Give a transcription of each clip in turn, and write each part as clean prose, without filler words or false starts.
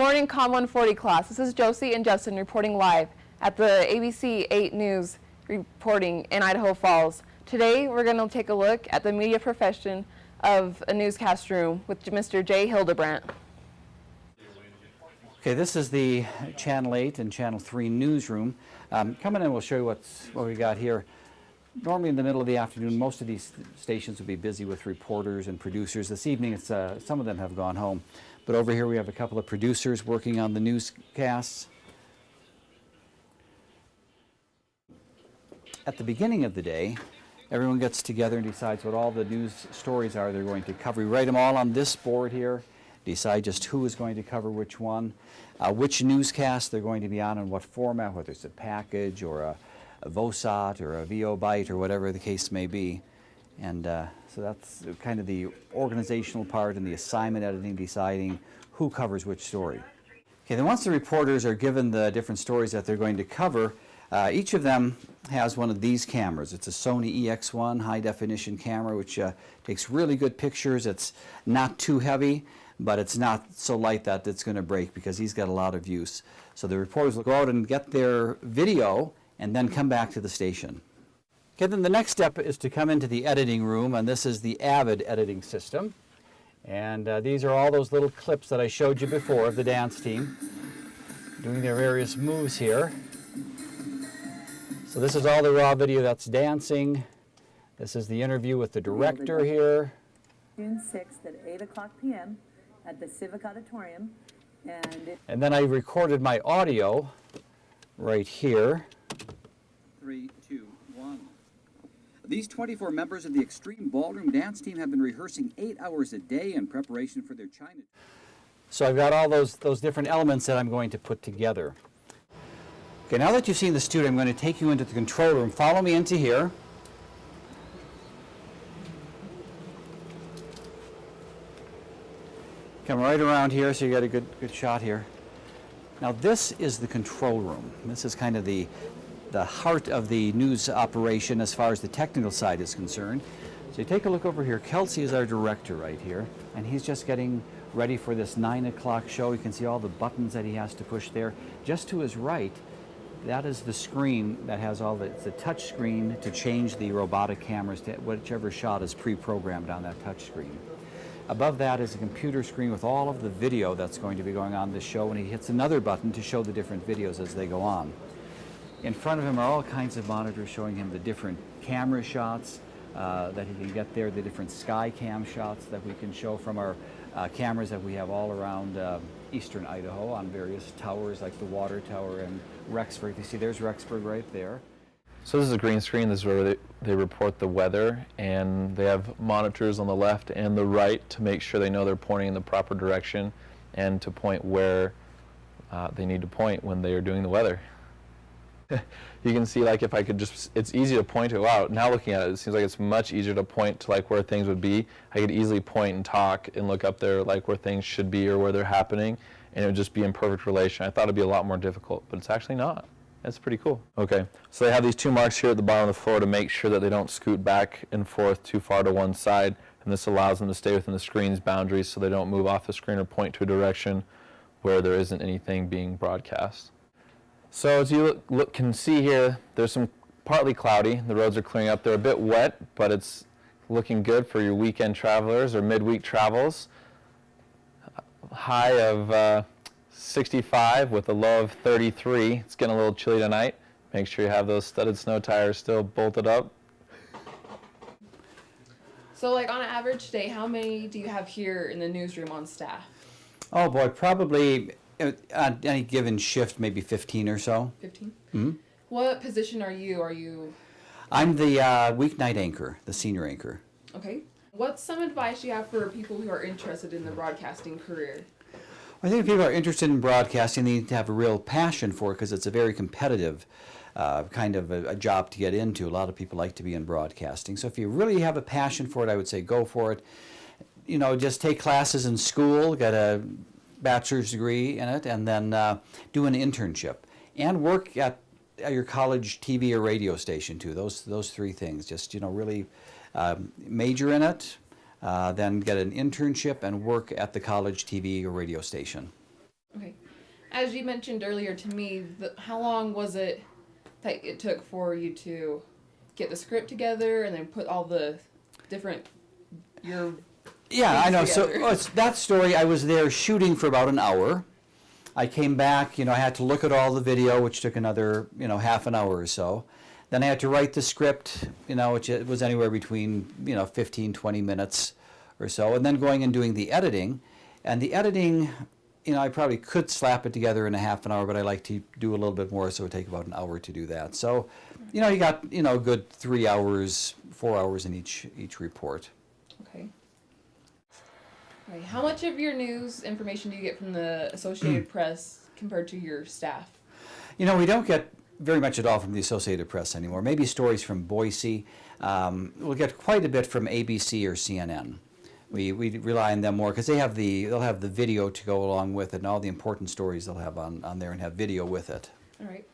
morning, Comm 140 class. This is Josie and Justin reporting live at the ABC 8 News reporting in Idaho Falls. Today, we're going to take a look at the media profession of a newscast room with Mr. Jay Hildebrandt. Okay, this is the Channel 8 and Channel 3 newsroom. Coming in, we'll show you what we got here. Normally in the middle of the afternoon, most of these stations will be busy with reporters and producers. This evening, some of them have gone home. But over here we have a couple of producers working on the newscasts. At the beginning of the day, everyone gets together and decides what all the news stories are they're going to cover. We write them all on this board here, decide just who is going to cover which one, which newscast they're going to be on, and what format, whether it's a package or a VOSOT or a VO Byte or whatever the case may be. And so that's kind of the organizational part and the assignment editing, deciding who covers which story. Okay, then once the reporters are given the different stories that they're going to cover, each of them has one of these cameras. It's a Sony EX1 high definition camera which takes really good pictures. It's not too heavy, but it's not so light that it's going to break because he's got a lot of use. So the reporters will go out and get their video and then come back to the station. Okay, then the next step is to come into the editing room, and this is the Avid editing system. And these are all those little clips that I showed you before of the dance team doing their various moves here. So this is all the raw video that's dancing. This is the interview with the director here. June 6th at 8 o'clock p.m. at the Civic Auditorium. And then I recorded my audio right here. 3, 2, 1. These 24 members of the Extreme Ballroom Dance Team have been rehearsing 8 hours a day in preparation for their China. So I've got all those different elements that I'm going to put together. Okay, now that you've seen the studio, I'm going to take you into the control room. Follow me into here. Come right around here so you got a good shot here. Now this is the control room. This is kind of the heart of the news operation as far as the technical side is concerned. So you take a look over here. Kelsey is our director right here, and he's just getting ready for this 9 o'clock show. You can see all the buttons that he has to push there. Just to his right, that is the screen that has all the touch screen to change the robotic cameras to whichever shot is pre-programmed on that touch screen. Above that is a computer screen with all of the video that's going to be going on this show, and he hits another button to show the different videos as they go on. In front of him are all kinds of monitors showing him the different camera shots that he can get there, the different sky cam shots that we can show from our cameras that we have all around eastern Idaho on various towers like the Water Tower and Rexburg. You see there's Rexburg right there. So this is a green screen. This is where they report the weather, and they have monitors on the left and the right to make sure they know they're pointing in the proper direction and to point where they need to point when they are doing the weather. You can see, like, if I could just, it's easy to point to, wow, now looking at it, it seems like it's much easier to point to like where things would be. I could easily point and talk and look up there like where things should be or where they're happening, and it would just be in perfect relation. I thought it'd be a lot more difficult, but it's actually not. That's pretty cool. Okay, so they have these two marks here at the bottom of the floor to make sure that they don't scoot back and forth too far to one side, and this allows them to stay within the screen's boundaries so they don't move off the screen or point to a direction where there isn't anything being broadcast. So as you can see here, there's some partly cloudy. The roads are clearing up. They're a bit wet, but it's looking good for your weekend travelers or midweek travels. High of 65 with a low of 33. It's getting a little chilly tonight. Make sure you have those studded snow tires still bolted up. So like on an average day, how many do you have here in the newsroom on staff? Oh boy, probably on any given shift, maybe 15 or so. 15? Mm-hmm. What position are you? I'm the weeknight anchor, the senior anchor. Okay. What's some advice you have for people who are interested in the broadcasting career? I think if people are interested in broadcasting, they need to have a real passion for it because it's a very competitive kind of a job to get into. A lot of people like to be in broadcasting. So if you really have a passion for it, I would say go for it. You know, just take classes in school, get a bachelor's degree in it, and then do an internship. And work at your college TV or radio station too. Those three things. Just, you know, really major in it, then get an internship and work at the college TV or radio station. Okay. As you mentioned earlier to me, how long was it that it took for you to get the script together and then put all the different Yeah, I know. So together? it's that story, I was there shooting for about an hour. I came back, I had to look at all the video, which took another, half an hour or so. Then I had to write the script, which it was anywhere between, 15, 20 minutes or so. And then going and doing the editing. And the editing, I probably could slap it together in a half an hour, but I like to do a little bit more, so it would take about an hour to do that. So, you got, a good 3 hours, 4 hours in each report. Okay. Right. How much of your news information do you get from the Associated Press compared to your staff? We don't get very much at all from the Associated Press anymore. Maybe stories from Boise. We'll get quite a bit from ABC or CNN. We rely on them more because they'll have the video to go along with it, and all the important stories they'll have on there and have video with it. All right.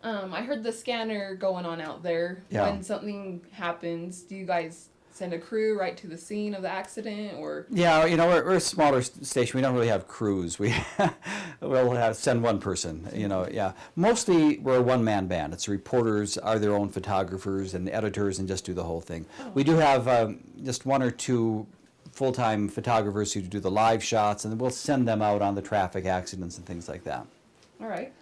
I heard the scanner going on out there. Yeah. When something happens, do you guys send a crew right to the scene of the accident, or? Yeah, we're a smaller station. We don't really have crews. We'll send one person. Yeah. Mostly we're a one-man band. It's reporters are their own photographers and editors and just do the whole thing. Oh. We do have just one or two full-time photographers who do the live shots, and we'll send them out on the traffic accidents and things like that. All right.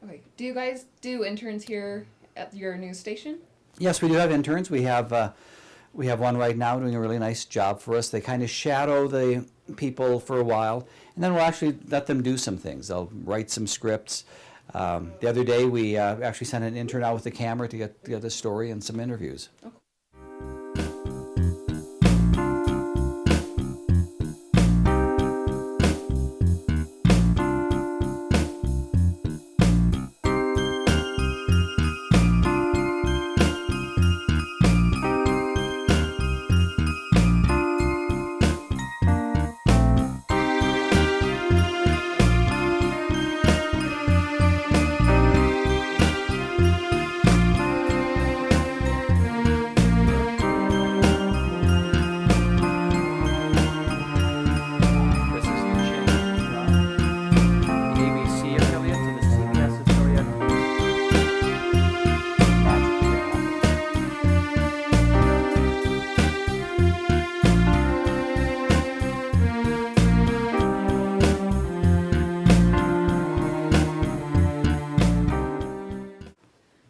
Okay. Do you guys do interns here at your news station? Yes, we do have interns. We have one right now doing a really nice job for us. They kind of shadow the people for a while, and then we'll actually let them do some things. They'll write some scripts. The other day, we actually sent an intern out with the camera to get the story and some interviews. Okay. This is the change from the ABC affiliate to the CBS affiliate.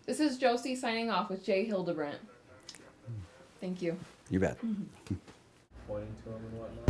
This is Josie signing off with Jay Hildebrandt. Thank you. You bet. Pointing to them and whatnot.